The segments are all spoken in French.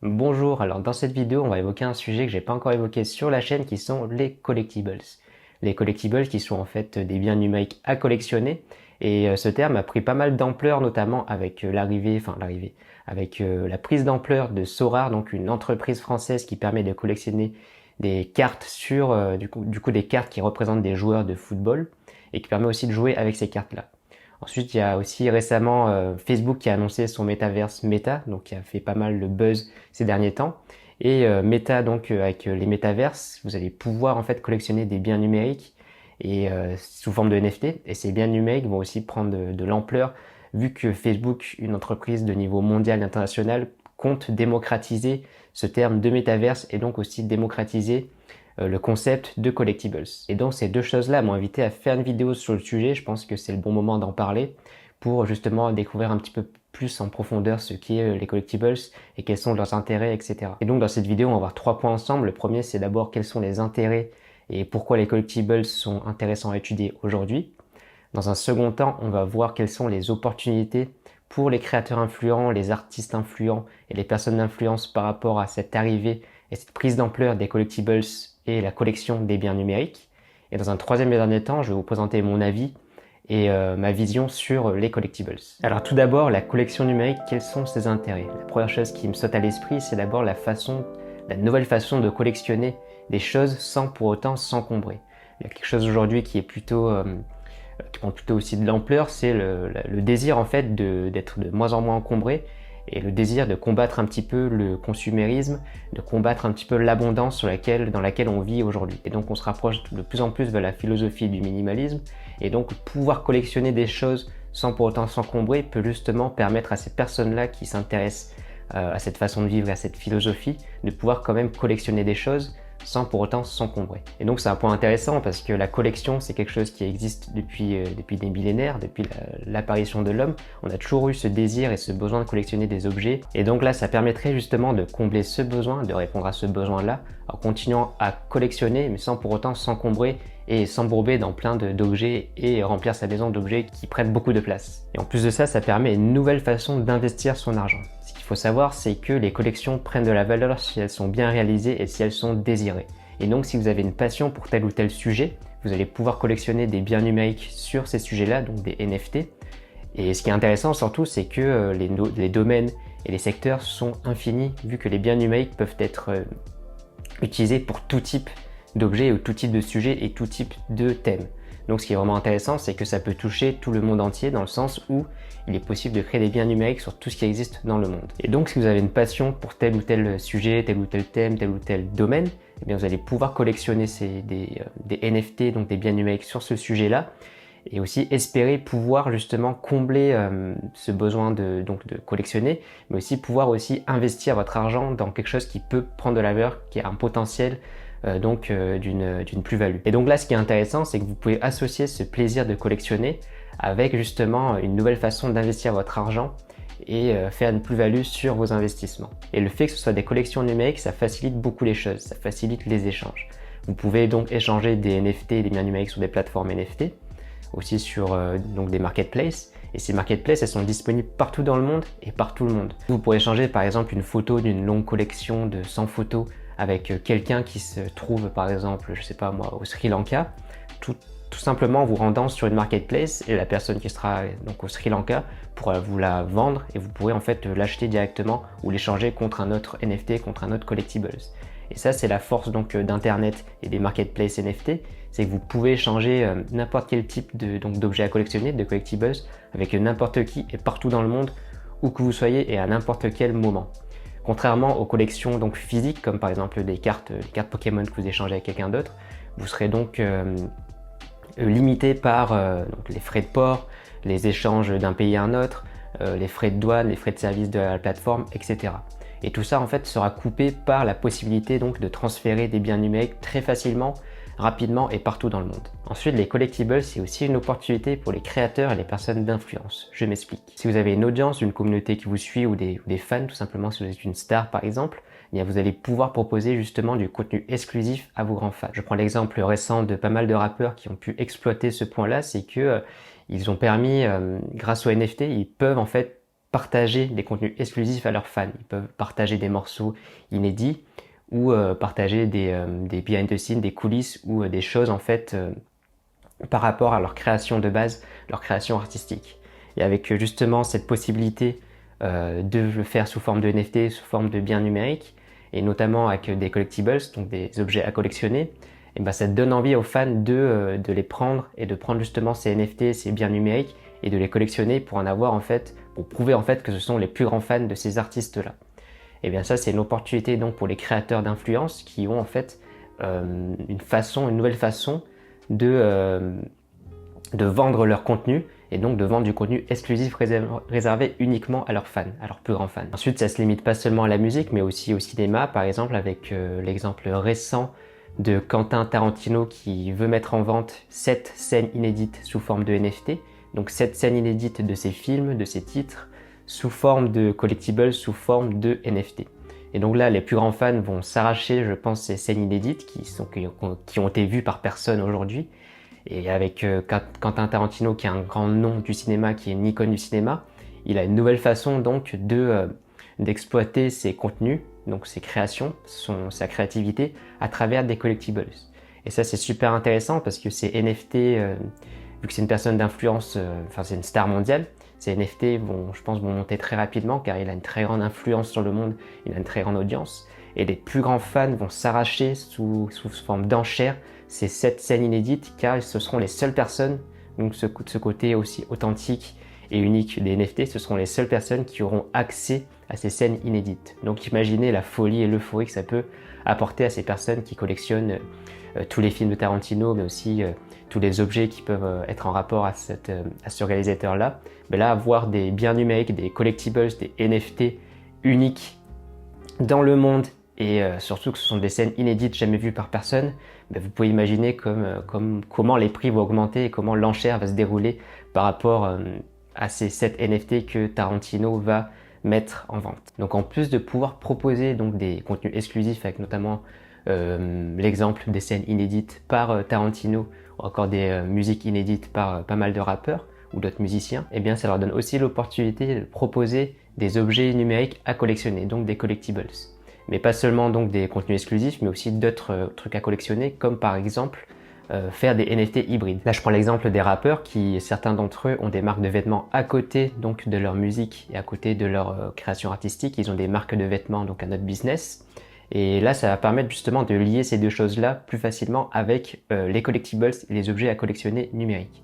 Bonjour, alors dans cette vidéo, on va évoquer un sujet que j'ai pas encore évoqué sur la chaîne qui sont les collectibles. Les collectibles qui sont en fait des biens numériques à collectionner et ce terme a pris pas mal d'ampleur notamment avec la prise d'ampleur de Sorare, donc une entreprise française qui permet de collectionner des cartes sur des cartes qui représentent des joueurs de football et qui permet aussi de jouer avec ces cartes-là. Ensuite, il y a aussi récemment Facebook qui a annoncé son métaverse Meta, donc qui a fait pas mal de buzz ces derniers temps. Et Meta, donc avec les métaverses, vous allez pouvoir en fait collectionner des biens numériques et sous forme de NFT. Et ces biens numériques vont aussi prendre de l'ampleur vu que Facebook, une entreprise de niveau mondial et international, compte démocratiser ce terme de métaverse et donc aussi démocratiser le concept de collectibles. Et donc ces deux choses-là m'ont invité à faire une vidéo sur le sujet. Je pense que c'est le bon moment d'en parler pour justement découvrir un petit peu plus en profondeur ce qu'est les collectibles et quels sont leurs intérêts, etc. Et donc dans cette vidéo, on va voir 3 points ensemble. Le premier, c'est d'abord quels sont les intérêts et pourquoi les collectibles sont intéressants à étudier aujourd'hui. Dans un second temps, on va voir quelles sont les opportunités pour les créateurs influents, les artistes influents et les personnes d'influence par rapport à cette arrivée et cette prise d'ampleur des collectibles et la collection des biens numériques. Et dans un troisième et dernier temps, je vais vous présenter mon avis et ma vision sur les collectibles. Alors tout d'abord, la collection numérique, quels sont ses intérêts? La première chose qui me saute à l'esprit, c'est d'abord la nouvelle façon de collectionner des choses sans pour autant s'encombrer. Il y a quelque chose aujourd'hui qui prend plutôt aussi de l'ampleur, c'est le désir en fait d'être de moins en moins encombré et le désir de combattre un petit peu le consumérisme, de combattre un petit peu l'abondance dans laquelle on vit aujourd'hui. Et donc on se rapproche de plus en plus de la philosophie du minimalisme et donc pouvoir collectionner des choses sans pour autant s'encombrer peut justement permettre à ces personnes-là qui s'intéressent à cette façon de vivre et à cette philosophie de pouvoir quand même collectionner des choses sans pour autant s'encombrer. Et donc c'est un point intéressant parce que la collection c'est quelque chose qui existe depuis des millénaires, depuis l'apparition de l'homme. On a toujours eu ce désir et ce besoin de collectionner des objets et donc là ça permettrait justement de combler ce besoin, de répondre à ce besoin-là en continuant à collectionner mais sans pour autant s'encombrer et s'embourber dans plein d'objets et remplir sa maison d'objets qui prennent beaucoup de place. Et en plus de ça, ça permet une nouvelle façon d'investir son argent. Ce qu'il faut savoir, c'est que les collections prennent de la valeur si elles sont bien réalisées et si elles sont désirées. Et donc, si vous avez une passion pour tel ou tel sujet, vous allez pouvoir collectionner des biens numériques sur ces sujets-là, donc des NFT. Et ce qui est intéressant surtout, c'est que les domaines et les secteurs sont infinis, vu que les biens numériques peuvent être utilisés pour tout type d'objets ou tout type de sujet et tout type de thème. Donc ce qui est vraiment intéressant, c'est que ça peut toucher tout le monde entier dans le sens où il est possible de créer des biens numériques sur tout ce qui existe dans le monde. Et donc si vous avez une passion pour tel ou tel sujet, tel ou tel thème, tel ou tel domaine, eh bien vous allez pouvoir collectionner des NFT, donc des biens numériques sur ce sujet-là, et aussi espérer pouvoir justement combler ce besoin de collectionner, mais aussi pouvoir aussi investir votre argent dans quelque chose qui peut prendre de la valeur, qui a un potentiel d'une plus-value. Et donc là, ce qui est intéressant, c'est que vous pouvez associer ce plaisir de collectionner avec justement une nouvelle façon d'investir votre argent et faire une plus-value sur vos investissements. Et le fait que ce soit des collections numériques, ça facilite beaucoup les choses, ça facilite les échanges. Vous pouvez donc échanger des NFT, des biens numériques sur des plateformes NFT, aussi sur donc des marketplaces. Et ces marketplaces, elles sont disponibles partout dans le monde et par tout le monde. Vous pourrez échanger par exemple une photo d'une longue collection de 100 photos avec quelqu'un qui se trouve par exemple, je sais pas moi, au Sri Lanka, tout simplement en vous rendant sur une marketplace et la personne qui sera donc au Sri Lanka pourra vous la vendre et vous pourrez en fait l'acheter directement ou l'échanger contre un autre NFT, contre un autre collectibles. Et ça c'est la force donc d'internet et des marketplaces NFT, c'est que vous pouvez échanger n'importe quel type d'objet à collectionner, de collectibles, avec n'importe qui et partout dans le monde, où que vous soyez et à n'importe quel moment. Contrairement aux collections donc physiques, comme par exemple les cartes Pokémon que vous échangez avec quelqu'un d'autre, vous serez donc limité par donc les frais de port, les échanges d'un pays à un autre, les frais de douane, les frais de service de la plateforme, etc. Et tout ça en fait sera coupé par la possibilité donc de transférer des biens numériques très facilement, rapidement et partout dans le monde. Ensuite, les collectibles, c'est aussi une opportunité pour les créateurs et les personnes d'influence. Je m'explique. Si vous avez une audience, une communauté qui vous suit ou des fans, tout simplement, si vous êtes une star par exemple, eh bien, vous allez pouvoir proposer justement du contenu exclusif à vos grands fans. Je prends l'exemple récent de pas mal de rappeurs qui ont pu exploiter ce point-là, c'est que ils ont permis, grâce aux NFT, ils peuvent en fait partager des contenus exclusifs à leurs fans. Ils peuvent partager des morceaux inédits ou partager des behind the scenes, des coulisses ou des choses en fait par rapport à leur création de base, leur création artistique. Et avec justement cette possibilité de le faire sous forme de NFT, sous forme de biens numériques, et notamment avec des collectibles, donc des objets à collectionner, et ben ça donne envie aux fans de les prendre et de prendre justement ces NFT, ces biens numériques, et de les collectionner pour en avoir en fait, pour prouver en fait que ce sont les plus grands fans de ces artistes-là. Et bien ça c'est une opportunité donc pour les créateurs d'influence qui ont en fait une nouvelle façon de vendre leur contenu et donc de vendre du contenu exclusif réservé uniquement à leurs fans, à leurs plus grands fans. Ensuite, ça se limite pas seulement à la musique, mais aussi au cinéma, par exemple avec l'exemple récent de Quentin Tarantino qui veut mettre en vente 7 scènes inédites sous forme de NFT, donc 7 scènes inédites de ses films, de ses titres, sous forme de collectibles, sous forme de NFT. Et donc là, les plus grands fans vont s'arracher, je pense, ces scènes inédites qui ont été vues par personne aujourd'hui. Et avec Quentin Tarantino, qui est un grand nom du cinéma, qui est une icône du cinéma, il a une nouvelle façon donc d'exploiter ses contenus, donc ses créations, sa créativité, à travers des collectibles. Et ça, c'est super intéressant parce que ces NFT, vu que c'est une personne d'influence, c'est une star mondiale, ces NFT je pense, vont monter très rapidement car il a une très grande influence sur le monde, il a une très grande audience. Et les plus grands fans vont s'arracher sous forme d'enchères ces 7 scènes inédites car ce seront les seules personnes, donc ce côté aussi authentique et unique des NFT, ce seront les seules personnes qui auront accès à ces scènes inédites. Donc imaginez la folie et l'euphorie que ça peut apporter à ces personnes qui collectionnent tous les films de Tarantino, mais aussi tous les objets qui peuvent être en rapport à ce réalisateur-là. Mais là, avoir des biens numériques, des collectibles, des NFT uniques dans le monde et surtout que ce sont des scènes inédites jamais vues par personne, vous pouvez imaginer comment les prix vont augmenter et comment l'enchère va se dérouler par rapport à ces 7 NFT que Tarantino va mettre en vente. Donc en plus de pouvoir proposer donc des contenus exclusifs avec notamment l'exemple des scènes inédites par Tarantino ou encore des musiques inédites par pas mal de rappeurs ou d'autres musiciens, et bien ça leur donne aussi l'opportunité de proposer des objets numériques à collectionner, donc des collectibles. Mais pas seulement donc des contenus exclusifs, mais aussi d'autres trucs à collectionner, comme par exemple faire des NFT hybrides. Là, je prends l'exemple des rappeurs qui, certains d'entre eux, ont des marques de vêtements à côté donc de leur musique et à côté de leur création artistique. Ils ont des marques de vêtements, donc un autre business. Et là, ça va permettre justement de lier ces deux choses-là plus facilement avec les collectibles et les objets à collectionner numériques.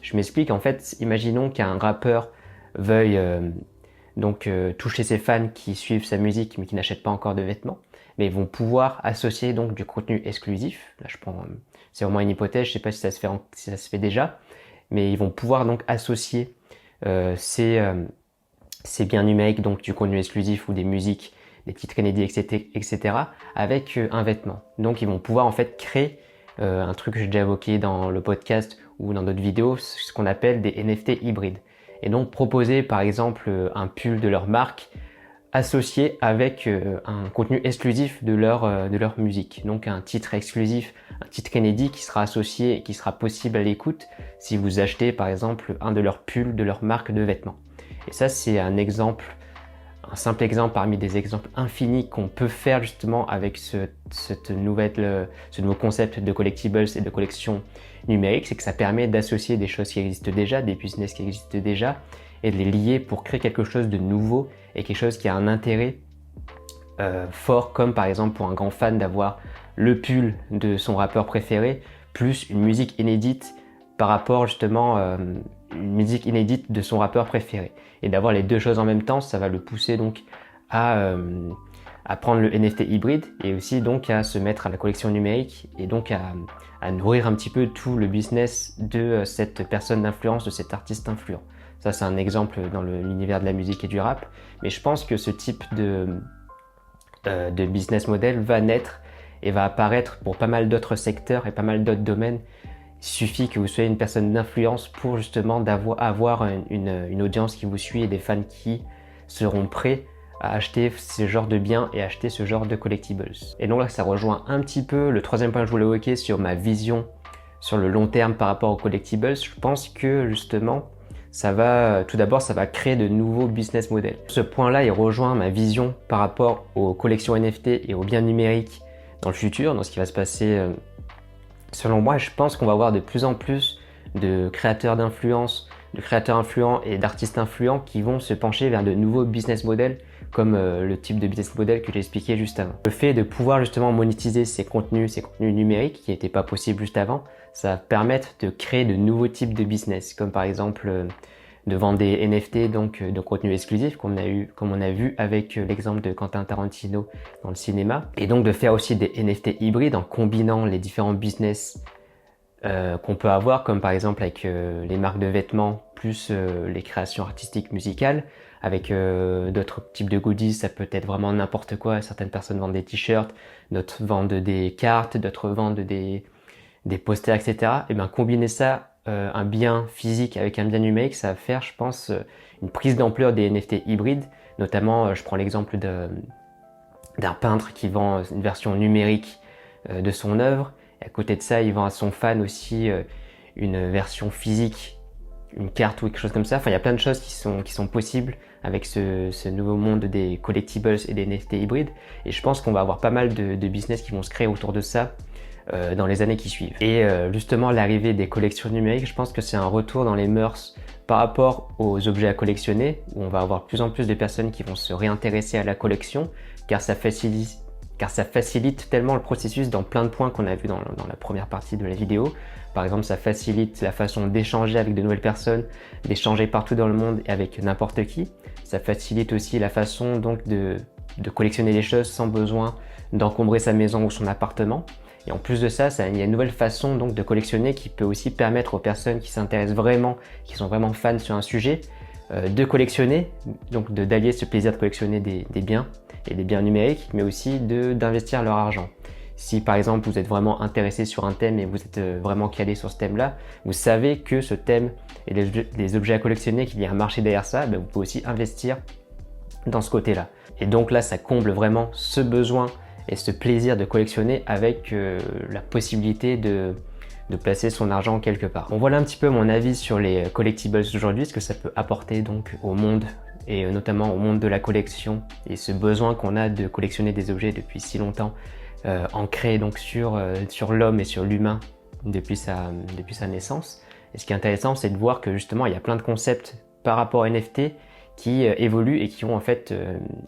Je m'explique, en fait, imaginons qu'un rappeur veuille toucher ses fans qui suivent sa musique mais qui n'achètent pas encore de vêtements, mais ils vont pouvoir associer donc du contenu exclusif. Là, c'est vraiment une hypothèse, je sais pas si ça se fait déjà, mais ils vont pouvoir donc associer ces biens numériques, donc du contenu exclusif ou des musiques, des titres inédits, etc., avec un vêtement. Donc ils vont pouvoir en fait créer un truc que j'ai déjà évoqué dans le podcast ou dans d'autres vidéos, ce qu'on appelle des NFT hybrides. Et donc proposer par exemple un pull de leur marque associé avec un contenu exclusif de leur musique. Donc un titre exclusif, un titre inédit qui sera associé et qui sera possible à l'écoute si vous achetez par exemple un de leurs pulls de leur marque de vêtements. Et ça c'est un simple exemple parmi des exemples infinis qu'on peut faire justement avec ce nouveau concept de collectibles et de collection numérique, c'est que ça permet d'associer des choses qui existent déjà, des business qui existent déjà, et de les lier pour créer quelque chose de nouveau et quelque chose qui a un intérêt fort, comme par exemple pour un grand fan d'avoir le pull de son rappeur préféré, plus une musique inédite par rapport justement une musique inédite de son rappeur préféré. Et d'avoir les deux choses en même temps, ça va le pousser donc à prendre le NFT hybride et aussi donc à se mettre à la collection numérique et donc à nourrir un petit peu tout le business de cette personne d'influence, de cet artiste influent. Ça c'est un exemple dans l'univers de la musique et du rap, mais je pense que ce type de business model va naître et va apparaître pour pas mal d'autres secteurs et pas mal d'autres domaines. Il suffit que vous soyez une personne d'influence pour justement avoir une audience qui vous suit et des fans qui seront prêts à acheter ce genre de biens et acheter ce genre de collectibles. Et donc là, ça rejoint un petit peu le troisième point que je voulais évoquer sur ma vision sur le long terme par rapport aux collectibles. Je pense que justement, ça va, tout d'abord, ça va créer de nouveaux business models. Ce point-là, il rejoint ma vision par rapport aux collections NFT et aux biens numériques dans le futur, dans ce qui va se passer. Selon moi, je pense qu'on va avoir de plus en plus de créateurs d'influence, de créateurs influents et d'artistes influents qui vont se pencher vers de nouveaux business models comme le type de business model que j'ai expliqué juste avant. Le fait de pouvoir justement monétiser ces contenus numériques qui n'étaient pas possibles juste avant, ça va permettre de créer de nouveaux types de business, comme par exemple de vendre des NFT, donc de contenu exclusif, comme on a vu avec l'exemple de Quentin Tarantino dans le cinéma, et donc de faire aussi des NFT hybrides en combinant les différents business qu'on peut avoir, comme par exemple avec les marques de vêtements plus les créations artistiques musicales, avec d'autres types de goodies, ça peut être vraiment n'importe quoi. Certaines personnes vendent des t-shirts, d'autres vendent des cartes, d'autres vendent des posters, etc. Et bien combiner ça, un bien physique avec un bien numérique, ça va faire, je pense, une prise d'ampleur des NFT hybrides. Notamment, je prends l'exemple d'un peintre qui vend une version numérique de son œuvre. Et à côté de ça, il vend à son fan aussi une version physique, une carte ou quelque chose comme ça. Enfin, il y a plein de choses qui sont possibles avec ce nouveau monde des collectibles et des NFT hybrides. Et je pense qu'on va avoir pas mal de business qui vont se créer autour de ça dans les années qui suivent. Et justement, l'arrivée des collections numériques, je pense que c'est un retour dans les mœurs par rapport aux objets à collectionner, où on va avoir de plus en plus de personnes qui vont se réintéresser à la collection, car ça facilite tellement le processus dans plein de points qu'on a vu dans la première partie de la vidéo. Par exemple, ça facilite la façon d'échanger avec de nouvelles personnes, d'échanger partout dans le monde et avec n'importe qui. Ça facilite aussi la façon donc de collectionner les choses sans besoin d'encombrer sa maison ou son appartement. Et en plus de ça, il y a une nouvelle façon donc de collectionner qui peut aussi permettre aux personnes qui s'intéressent vraiment, qui sont vraiment fans sur un sujet, de collectionner, donc d'allier ce plaisir de collectionner des biens et des biens numériques, mais aussi d'investir leur argent. Si par exemple vous êtes vraiment intéressé sur un thème et vous êtes vraiment calé sur ce thème-là, vous savez que ce thème et les objets à collectionner, qu'il y a un marché derrière ça, vous pouvez aussi investir dans ce côté-là. Et donc là, ça comble vraiment ce besoin et ce plaisir de collectionner avec la possibilité de placer son argent quelque part. Bon, voilà un petit peu mon avis sur les collectibles aujourd'hui, ce que ça peut apporter donc au monde et notamment au monde de la collection et ce besoin qu'on a de collectionner des objets depuis si longtemps, ancré donc sur l'homme et sur l'humain depuis sa naissance. Et ce qui est intéressant, c'est de voir que justement il y a plein de concepts par rapport à NFT qui évoluent et qui ont en fait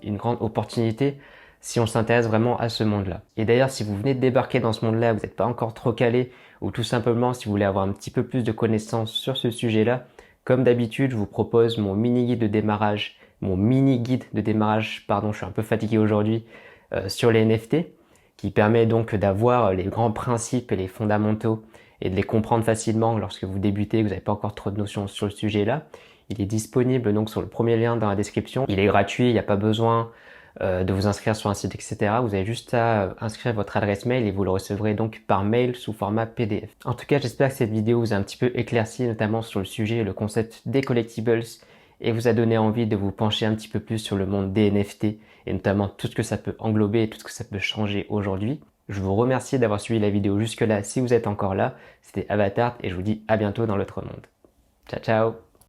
une grande opportunité si on s'intéresse vraiment à ce monde-là. Et d'ailleurs, si vous venez de débarquer dans ce monde-là, vous n'êtes pas encore trop calé, ou tout simplement si vous voulez avoir un petit peu plus de connaissances sur ce sujet-là, comme d'habitude, je vous propose mon mini-guide de démarrage, pardon, je suis un peu fatigué aujourd'hui, sur les NFT, qui permet donc d'avoir les grands principes et les fondamentaux et de les comprendre facilement lorsque vous débutez, que vous n'avez pas encore trop de notions sur le sujet-là. Il est disponible donc sur le premier lien dans la description. Il est gratuit, il n'y a pas besoin de vous inscrire sur un site, etc. Vous avez juste à inscrire votre adresse mail et vous le recevrez donc par mail sous format PDF. En tout cas, j'espère que cette vidéo vous a un petit peu éclairci, notamment sur le sujet, le concept des collectibles, et vous a donné envie de vous pencher un petit peu plus sur le monde des NFT et notamment tout ce que ça peut englober et tout ce que ça peut changer aujourd'hui. Je vous remercie d'avoir suivi la vidéo jusque-là si vous êtes encore là. C'était Avatar et je vous dis à bientôt dans l'autre monde. Ciao, ciao!